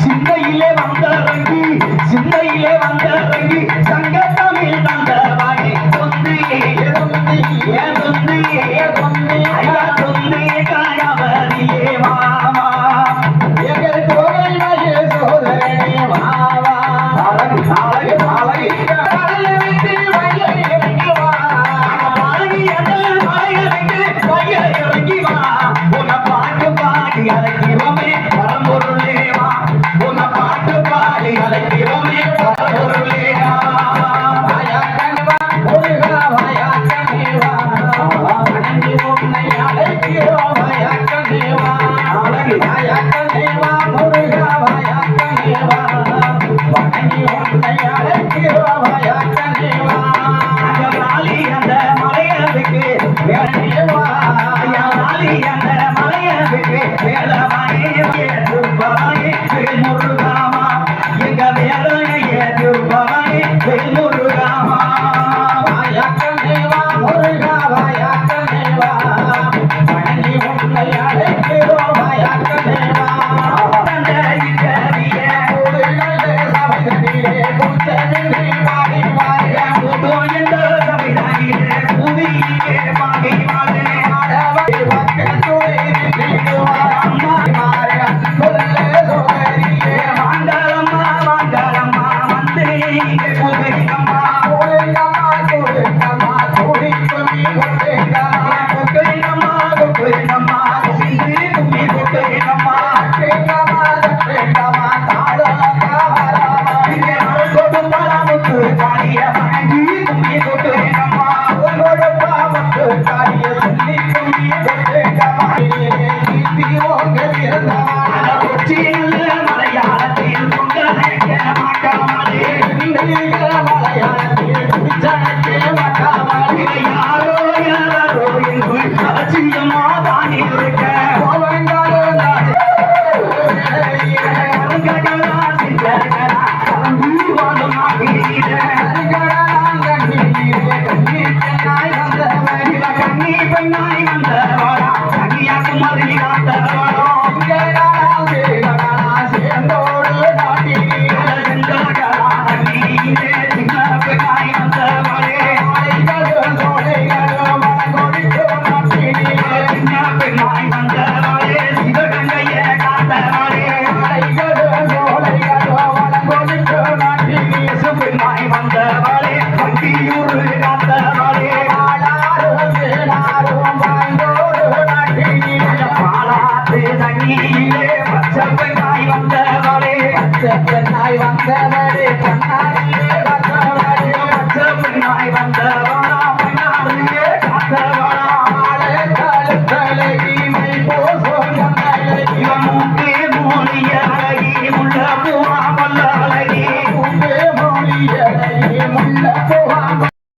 சிந்தையிலே வந்தவங்கி சிந்தையிலே வந்தவங்கி சங்க தமிழ் தந்தவாணி தொந்து தொந்து காணவரியே மாமா எங்கள் கோவில் மகே சோதரனே மாவா நாளை நாளை நாளை அழைக்கிறோமே பரம்பொருளேவா உன்னை பாட்டு பாடி அழைக்கிறோமே பரம்பொருளேவா முருகா வாயாக்கமேவா வணங்கி உன்னை அழைக்கிறோம் வாயாக்கமேவா வாயாக்கமேவா முருகா வாயாக்கமேவா வணங்கி உன்னை அழைக்கிறோம் வாயாக்கமேவா அந்த மலையதுக்கு வேணேவா அந்த மலையதுக்கு வேளவானே திருப்பவானே முருகாமா எங்க வேலைய திருப்பவானே முருகாமா வாயாக்கமேவா முருகா வாயாக்கமேவா வணங்கி உன்னை அழைக்கிறோம் வாயாக்கமேவா மலையாளத்தில் யாரோ யாரோ அவசியமா தான் இருக்க பெண்ணாய் வந்தவாடா கன்னியாகுமரி காத்தவாடா சேர்ந்தோடு நாட்டி பெண்ணாய் வந்தவாடே பெண்ணாய் வந்தவாடே சிவகங்கைய காத்தவாடே பெண்ணாய் வந்தவாடே பட்டியூர் காத்தவாடே பச்சப்பெண்ணாய் வந்தவளே பச்சப்பெண்ணாய் வந்தவளே பச்சப்பெண்ணாய் வந்தவளா பெண்ணாரியே காத்தவளே